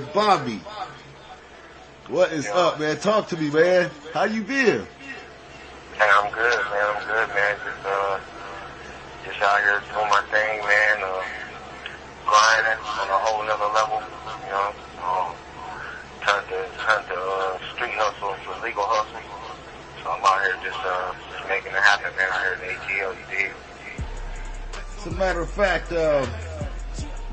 Bobby, what is up, man? Talk to me, man. How you been? Hey, I'm good, man. I'm good, man. Just out here doing my thing, man. Grinding on a whole nother level, you know. Turned to street hustle to legal hustle. So I'm out here just making it happen, man. Out here in the ATL, you dig? As a matter of fact,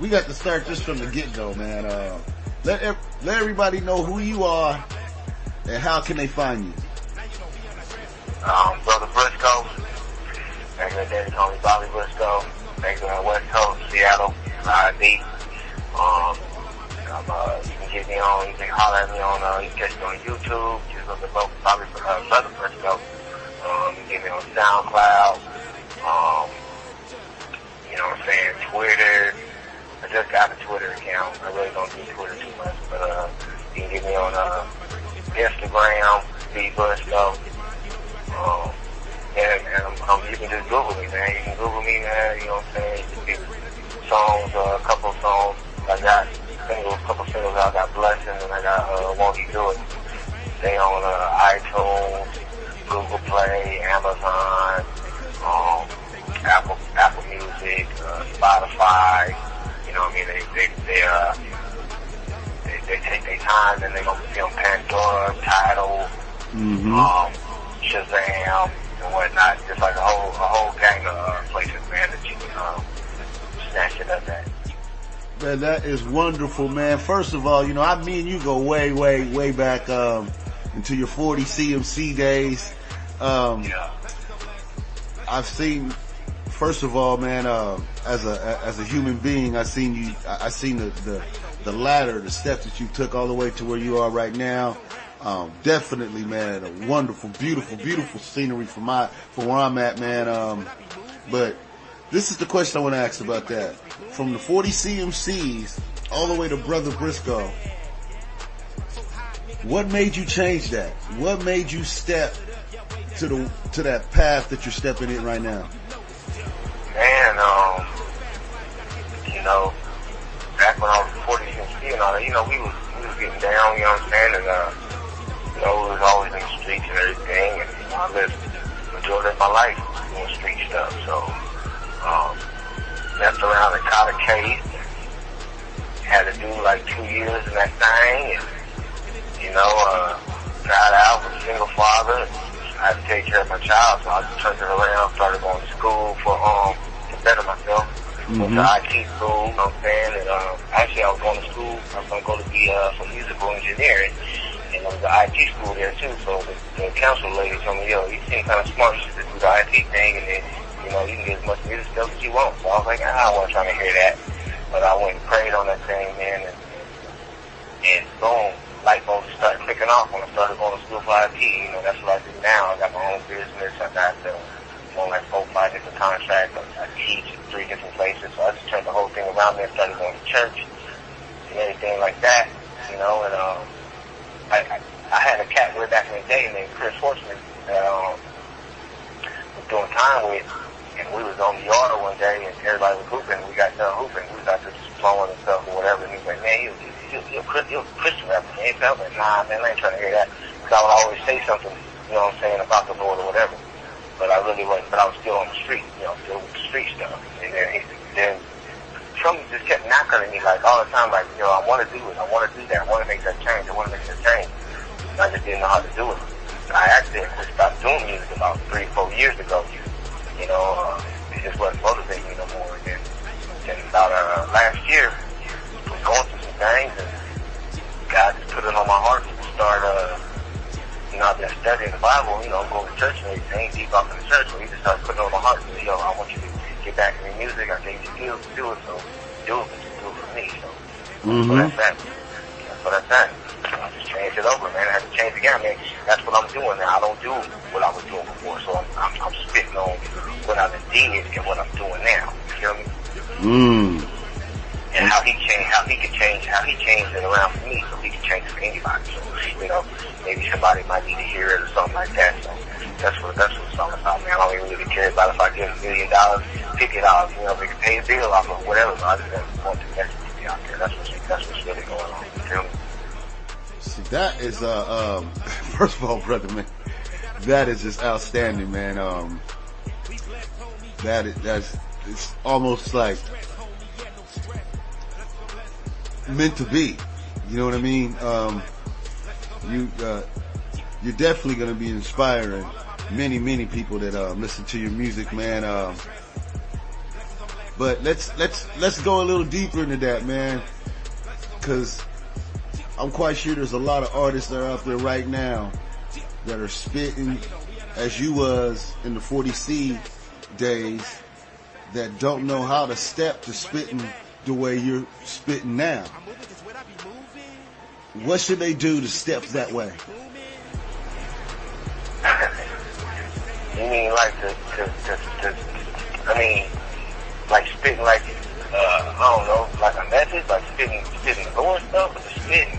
we got to start just from the get-go, man. Let everybody know who you are and how can they find you. Brother Brisko. Back in the day, they call me Bobby Brisko. Back on the West Coast, Seattle, deep. You can get me on, you can holler at me on, you can catch me on YouTube. Just look at Bobby, Brother Brisko. You can get me on SoundCloud. You know what I'm saying? Twitter. I just got a Twitter account. I really don't do Twitter too much, but you can get me on Instagram, Brisko. And you can just Google me, man. You can Google me, man. You know what I'm saying? You can see songs, a couple of songs. I got singles, couple singles. I got Blessing, and I got Won't You Do It. They on iTunes, Google Play, Amazon, Apple Music, Spotify. You know what I mean? They take their time, and they gonna be on Pandora, Tidal, Shazam, and whatnot. Just like a whole gang of places, man, that you can snatch it up at. Man, that is wonderful, man. First of all, you know, me and you go way back into your 40 CMC days. I've seen, first of all, man, as a human being, I seen the ladder, the steps that you took all the way to where you are right now. Definitely, man, a wonderful, beautiful scenery from where I'm at, man. But this is the question I want to ask about that. From the 40 CMCs all the way to Brother Brisko, what made you change that? What made you step to that path that you're stepping in right now? Man, you know, back when I was 40 CMC and all that, you know, we was getting down, you know what I'm saying, and you know, we was always in the streets and everything, and you know, I lived the majority of my life doing street stuff, so messed around and caught a case, had to do like 2 years in that thing, and you know, got out, was a single father, I had to take care of my child, so I just turned it around, started going to school to better myself. Went to IT school, you know what I'm saying, and actually I was going to school, I was going to go to be for musical engineering, and there was an IT school there too, so the counselor lady told me, yo, you seem kind of smart, you should do the IT thing, and then, you know, you can get as much music stuff as you want. So I was like, I wasn't trying to hear that, but I went and prayed on that thing, man, and boom, light bulbs started clicking off when I started going to school for IT. You know, that's what I do now. I got my own business. I got on like 4 or 5 different contracts. I teach in 3 different places. So I just turned the whole thing around there, started going to church and everything like that. You know, and I had a cat way back in the day named Chris Horseman that was doing time with, and we was on the yard one day, and everybody was hooping. We got done hooping. We got just flowing and stuff or whatever. And he was like, man, you're a Christian rapper, man. I was like, nah, man, I ain't trying to hear that. Because I would always say something, you know what I'm saying, about the Lord or whatever. But I really wasn't, but I was still on the street, you know, still with the street stuff. And then something just kept knocking at me, like, all the time, like, yo, I want to do it. I want to do that. I want to make that change. I want to make that change. And I just didn't know how to do it. And I actually stopped doing music about 3 or 4 years ago. You know, it just wasn't motivating me no more. And then about last year, I was going through some things, and God just put it on my heart to start, you know, I've been studying the Bible, you know, going to church and everything, deep up in the church, so he just started putting it on my heart and said, yo, I want you to get back in the music. I gave you skills to do it, so do it, but just do it for me. So that's that. That's what that's that. I just changed it over, man. I had to change again, man. That's what I'm doing now. I don't do what I was doing before, so I'm spitting on what I did and what I'm doing now. You feel me? And how he changed it around for me, so he can change it for anybody. So, you know, maybe somebody might need to hear it or something like that. So that's what it's all about, man. I don't even really care about if I get $1 million, $50, you know, if they can pay a bill off of whatever. So I just want the message to be out there. That's what's really going on. You feel me? listen, that is, first of all, brother, man, that is just outstanding, man. It's almost like meant to be. You know what I mean? You're definitely going to be inspiring many people that listen to your music, man. But let's go a little deeper into that, man, because I'm quite sure there's a lot of artists that are out there right now that are spitting as you was in the 40C days that don't know how to step to spitting the way you're spitting now. What should they do to step that way? You mean like I mean, like spitting like, I don't know, like a message, like spitting going stuff, or spitting?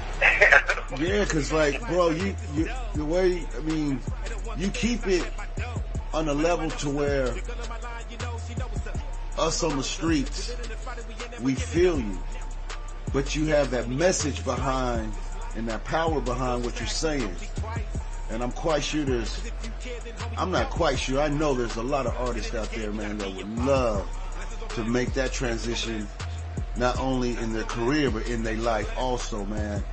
Yeah, cause like, bro, you, the way, I mean, you keep it on a level to where us on the streets, we feel you, but you have that message behind and that power behind what you're saying. And I'm quite sure I'm not quite sure, I know there's a lot of artists out there, man, that would love to make that transition, not only in their career, but in their life also, man.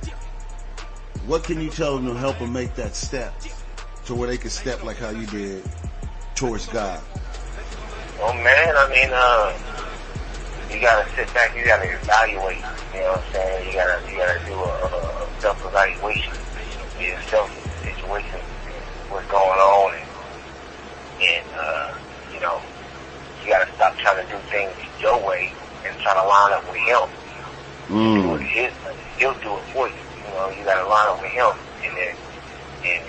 What can you tell them to help them make that step to where they can step like how you did towards God? Well, man, I mean, you gotta sit back, you gotta evaluate, you know what I'm saying? You gotta do a self-evaluation, situation, what's going on, and you know, you gotta stop trying to do things your way and try to line up with him. Do it he'll do it for you. You know, you gotta line up with him, and then, and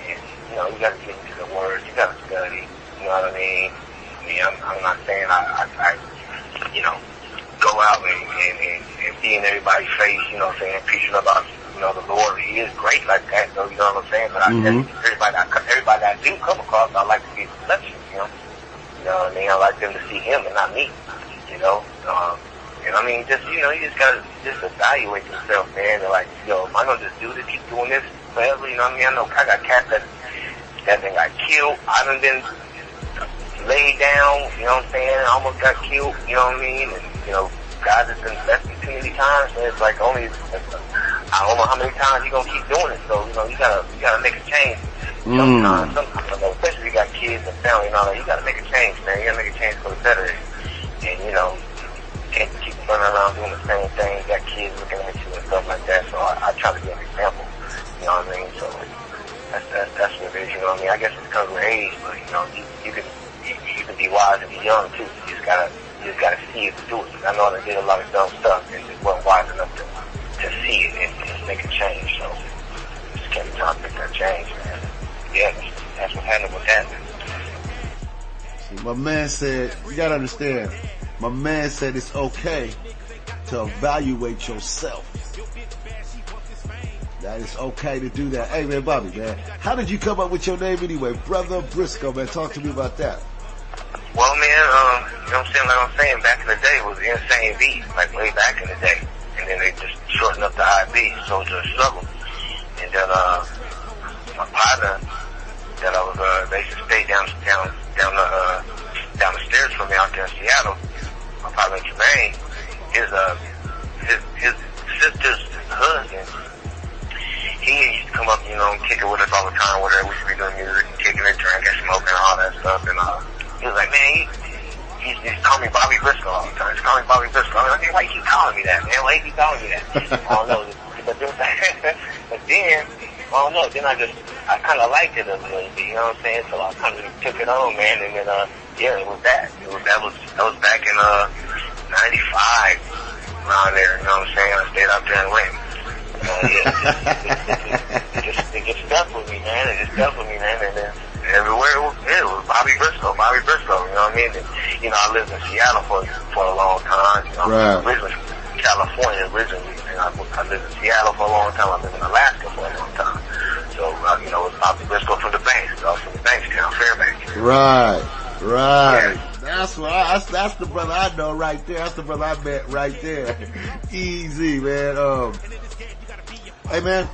you know, you gotta get into the words, you gotta study, you know what I mean? I'm not saying I you know, go out and be in everybody's face, you know what I'm saying, preaching about, you know, the Lord. He is great like that, though, you know what I'm saying? But everybody that I do come across, I like to be a reflection, you know? You know what I mean? I like them to see him and not me, you know? And I mean, just, you know, you just gotta just evaluate yourself, man. And like, yo, am I gonna just do this, keep doing this forever? You know what I mean? I know I got cats that then got killed. I done been laid down, you know what I'm saying? I almost got killed, you know what I mean? And, you know, God has been blessed me too many times, and it's like only, I don't know how many times you're gonna keep doing it, so, you know, you gotta make a change. Sometimes, especially if you got kids and family and all that, you gotta make a change, man. You gotta make a change for the better. And, you know, can't keep running around doing the same thing. You got kids looking at you and stuff like that, so I try to be an example, you know what I mean? So, that's what it is, you know what I mean? I guess it comes with age, but, you know, you can be wise and be young too. You just gotta see it to do it. I know I did a lot of dumb stuff and just wasn't wise enough to see it and just make a change. So just kept trying to make that change, man. Yeah, that's what happened with that. See, my man said, you gotta understand, my man said it's okay to evaluate yourself. That it's okay to do that. Hey man, Bobby, man, how did you come up with your name anyway? Brother Brisko, man, talk to me about that. Well, man, you know what I'm saying? Like I'm saying, back in the day, it was Insane V, like way back in the day. And then they just shortened up the IB, Soldier of Struggle. And then, my partner that I was, they used to stay down the stairs from me out there in Seattle. My partner Jermaine, his sister's husband, he used to come up, you know, and kick it with us all the time, whatever. We used to be doing music, kicking it, drinking, smoking, all that stuff. And, he was like, man, he call me Bobby Brisko all the time. He's calling me Bobby Brisko. I'm like, hey, why you keep calling me that, man? Why you keep calling me that? I don't know. But then, I don't know. Then I kind of liked it a little bit, you know what I'm saying? So I kind of took it on, man. And then, yeah, it was that. That was back in, 95, around there, you know what I'm saying? I stayed out there and went. It just stuck with me, man. It just stuck with me, man. And then everywhere it was Bobby Brisko, you know what I mean? And, you know, I lived in Seattle for a long time. You know, right. Originally from California, and I lived in Seattle for a long time. I lived in Alaska for a long time. So, you know, it was Bobby Brisko from the Banks, from the Bankstown, Fairbanks. Right. Yeah. That's the brother I know right there. That's the brother I met right there. Easy, man. Hey, man.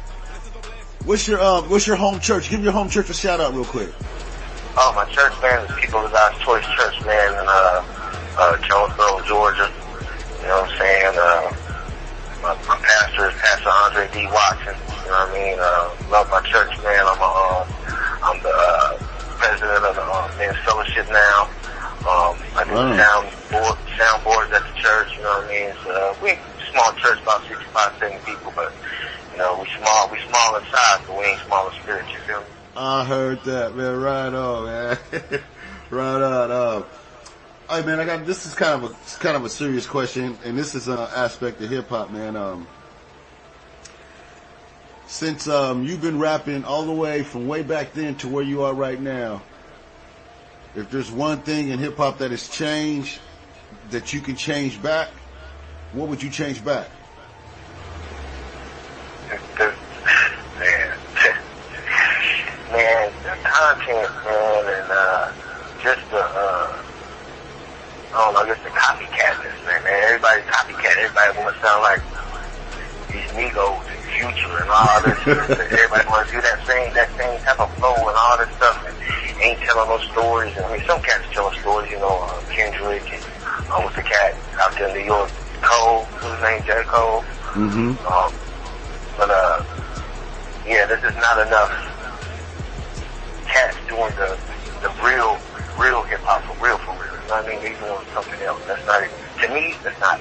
What's your home church? Give your home church a shout out real quick. Oh, my church, man, is People of God's Choice Church, man, in Jonesboro, Georgia. You know what I'm saying? My pastor is Pastor Andre D. Watson. You know what I mean? Love my church, man. I'm the president of the men's fellowship now. I do soundboards at the church. You know what I mean? So, we small church, about 65, 70 people, but you know, we small in size, but we ain't small in spirit. You feel me? I heard that, man. Right on, man. Right on. Hey, man, this is kind of a serious question, and this is an aspect of hip hop, man. Since you've been rapping all the way from way back then to where you are right now, if there's one thing in hip hop that has changed that you can change back, what would you change back? Man, the content, man, and just the I don't know, just the copycatness, man. Everybody copycat. Everybody want to sound like these Migos and Future and all this. Everybody want to do that same type of flow and all this stuff. And ain't telling no stories. I mean, some cats telling stories, you know, Kendrick and what's the cat out there in New York, Cole, who's his name, J. Cole. Mm-hmm. But yeah, this is not enough cats doing the real hip hop for real. You know what I mean? They doing something else. That's not even, to me, that's not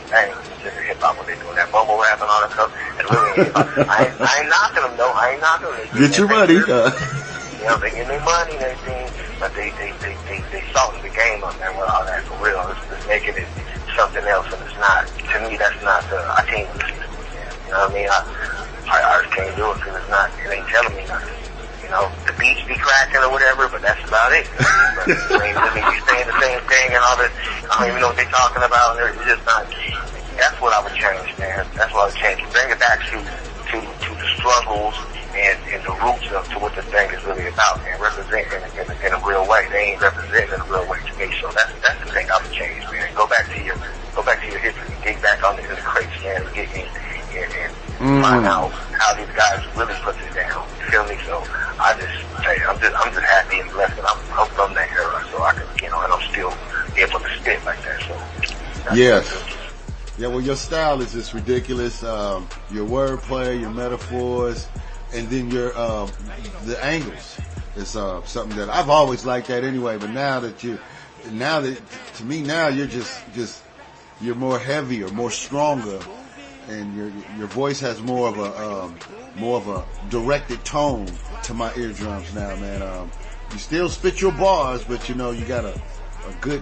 just hip hop when they doing that bubble rap and all that stuff. It's really hip hop. I ain't knocking them though. I ain't knocking them. Get your money. You know, they get their money and everything, but they salting the game up, man, with all that for real. It's making it something else, and it's not, to me, that's not I can't listen to it, man. You know what I mean? I just can't do it because it ain't telling me nothing. You know, the beats be cracking or whatever, but that's about it. But they be saying the same thing and all this. I don't even know what they're talking about. It's just not. That's what I would change, man. That's what I would change. Bring it back to the struggles and the roots of to what the thing is really about, and represent in a real way. They ain't representing in a real way to me. So that's the thing I would change, man. Go back to your history. Dig back on the crates, man. Get in and find out how these guys really put it down. You feel me? So I'm just happy and blessed that I'm from that era, so I can, you know, and I'm still able to spit like that. So yes. Yeah, well, your style is just ridiculous. Your wordplay, your metaphors, and then your the angles is something that I've always liked that anyway. But now that to me now you're just you're more heavier, more stronger, and your voice has more of a directed tone to my eardrums now, man. You still spit your bars, but you know you got a good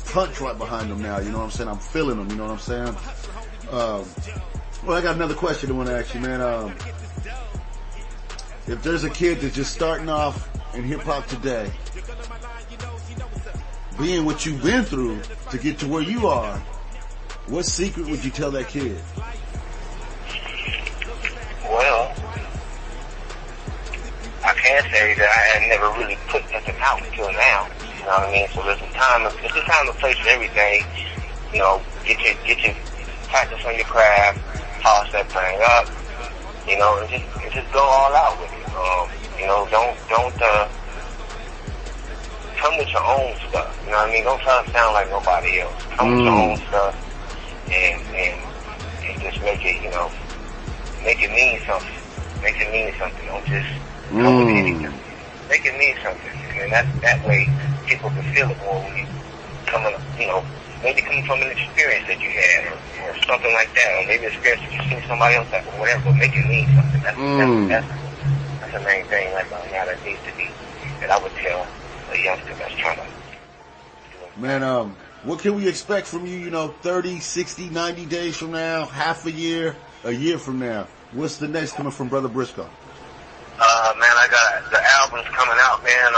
punch right behind them now. You know what I'm saying? I'm feeling them. You know what I'm saying? Well, I got another question I want to ask you, man. If there's a kid that's just starting off in hip hop today, being what you've been through to get to where you are, what secret would you tell that kid? Well, I can say that I had never really put nothing out until now. You know what I mean? So there's a time and place for everything. You know, get your practice on your craft, polish that thing up. You know, and just go all out with it. You know, don't come with your own stuff. You know what I mean? Don't try to sound like nobody else. Come with your own stuff and just make it, you know, make it mean something. Make it mean something. Don't just come with anything. Make it mean something. And that way people can feel it more when you come in, you know, maybe coming from an experience that you had or something like that, or maybe an experience that you've seen somebody else have or whatever, but make it mean something. That's the main thing right now that needs to be, that I would tell a youngster that's trying to do it. Man, what can we expect from you, you know, 30, 60, 90 days from now, half a year from now? What's the next coming from Brother Brisko? Man, I got the albums coming out, man.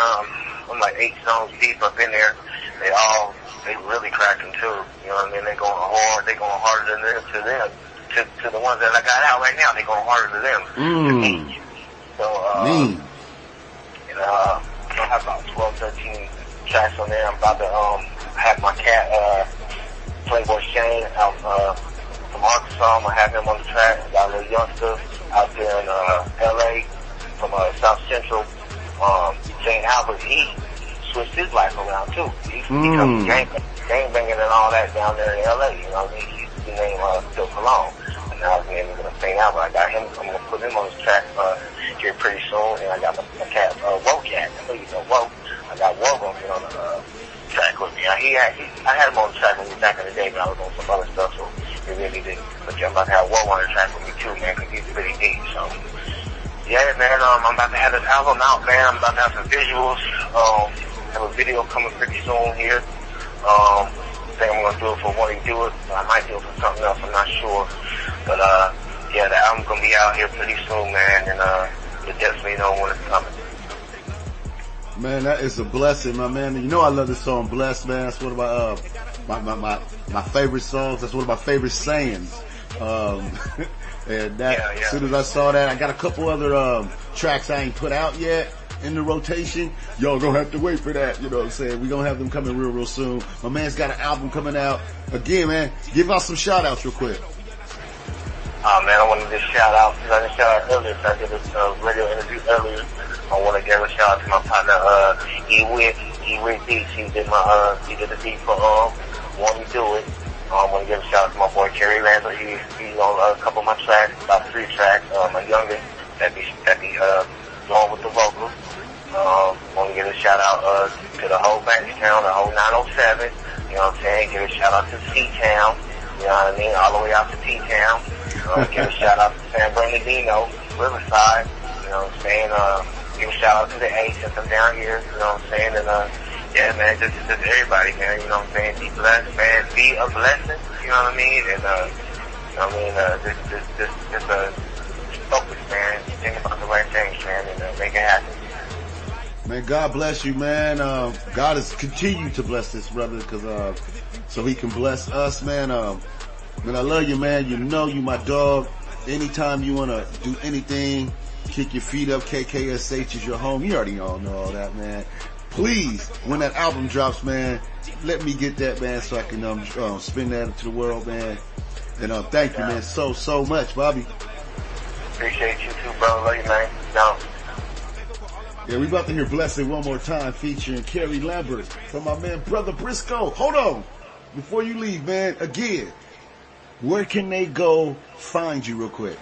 I'm like 8 songs deep up in there. They really cracking too. You know what I mean? They're going hard. They're going harder than them to the ones that I got out right now. They're going harder to them. To me. So, you know, I have about 12, 13 tracks on there. I'm about to have my cat, Playboy Shane, out from Arkansas. I'm gonna have him on the track. Got a little youngster out there in LA. Central, St. Albert, he switched his life around too. He becomes gangbanging and all that down there in LA, you know what I mean? He used to be named Phil Cologne. And now his name is St. Albert. I got him, I'm gonna put him on his track here pretty soon, and I got my cat, Wocat. I know you know Woke. I got Woke on the track with me. I had him on the track with me back in the day, but I was on some other stuff, so it really didn't. But I'm about to have Woke on the track with me too, man, because he's pretty deep, so. Yeah, man, I'm about to have this album out, man. I'm about to have some visuals. Have a video coming pretty soon here. I think I'm gonna do it for Won't He Do It. I might do it for something else, I'm not sure. But yeah, the album's gonna be out here pretty soon, man, and you definitely know when it's coming. Man, that is a blessing, my man. You know I love this song, Blessed, man. That's one of my favorite songs. That's one of my favorite sayings. And that, as soon as I saw that, I got a couple other tracks I ain't put out yet in the rotation. Y'all gonna have to wait for that, you know what I'm saying? We gonna have them coming real soon. My man's got an album coming out. Again, man, give out some shout outs real quick. Oh man, I wanted to shout out, because I didn't shout out earlier, so I did a radio interview earlier. I want to give a shout out to my partner, E-Wit Beats. He did the beat for, Won't He Do It. I want to give a shout out to my boy Kerry Randall. He's on a couple of my tracks, about 3 tracks. My youngest, that be going with the vocals. Want to give a shout out to the whole Bankstown, the whole 907. You know what I'm saying? Give a shout out to C-Town. You know what I mean? All the way out to T-Town. Give a shout out to San Bernardino, Riverside. You know what I'm saying? Give a shout out to the A since I'm down here. You know what I'm saying? And yeah, man, just everybody, man. You know what I'm saying? Be blessed, man. Be a blessing. You know what I mean? And you know what I mean? Just focus, man. Think about the right things, man, and make it happen. Man, God bless you, man. God has continued to bless this brother, because so he can bless us, man. Man, I love you, man. You know you my dog. Anytime you wanna do anything, kick your feet up. KKSH is your home. You already all know all that, man. Please, when that album drops, man, let me get that, man, so I can spin that into the world, man. And thank you, man, so much, Bobby. Appreciate you too, bro. Love you, man. No. Yeah, we about to hear Blessed one more time, featuring Kerry Lambert from my man Brother Brisko. Hold on, before you leave, man. Again, where can they go find you, real quick?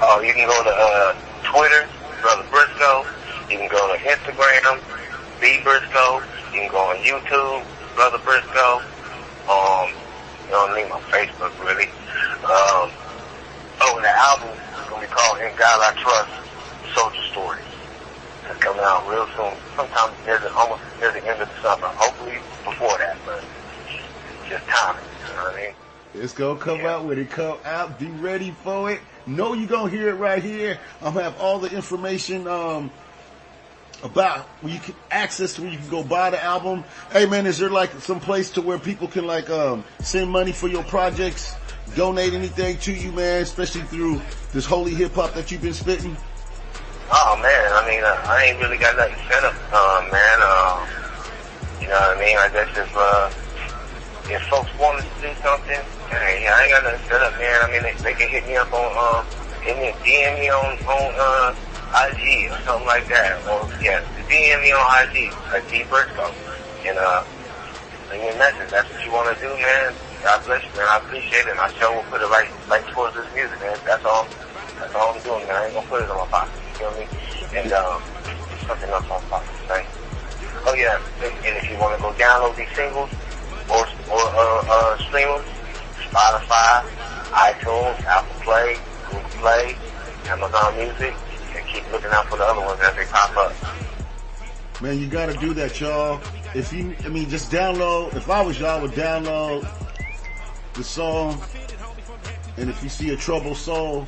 Oh, you can go to Twitter, Brother Brisko. You can go to Instagram, B Brisko. You can go on YouTube, Brother Brisko. You don't need my Facebook, really. The album is going to be called In God I Trust, Soldier Stories. It's coming out real soon. Sometime near the end of the summer. Hopefully before that, but just timing. You know what I mean? It's going to come out when it come out. Be ready for it. Know you're going to hear it right here. I'm going to have all the information about where you can access to, where you can go buy the album. Hey, man, is there like some place to where people can like send money for your projects, donate anything to you, man, especially through this holy hip-hop that you've been spitting? Oh, man, I mean, I ain't really got nothing set up, man. You know what I mean? I guess if folks want to do something, hey, I ain't got nothing set up, man. I mean, they can hit me up on, DM me on IG or something like that. Or, yeah, DM me on IG, like D Brisko. And, send me a message. That's what you want to do, man. God bless you, man. I appreciate it. And I sure will put it right towards this music, man. That's all I'm doing, man. I ain't gonna put it in my pocket. You feel me? And, something else on pocket, right? Oh, yeah. And if you want to go download these singles, or stream them, Spotify, iTunes, Apple Play, Google Play, Amazon Music, and keep looking out for the other ones as they pop up. Man, you gotta do that, y'all. Just download. If I was y'all, I would download the song, and if you see a troubled soul,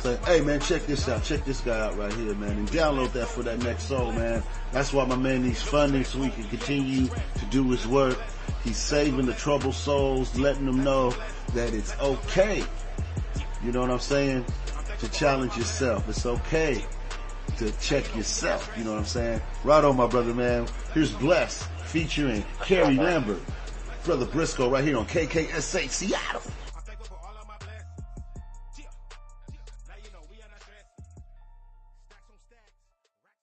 say, hey man, check this out, check this guy out right here, man, and download that for that next song, man. That's why my man needs funding, so he can continue to do his work. He's saving the troubled souls, letting them know that it's okay, you know what I'm saying, to challenge yourself. It's okay to check yourself, you know what I'm saying? Right on, my brother, man. Here's Bless featuring Kerry Lambert, Brother Brisko, right here on KKSH Seattle.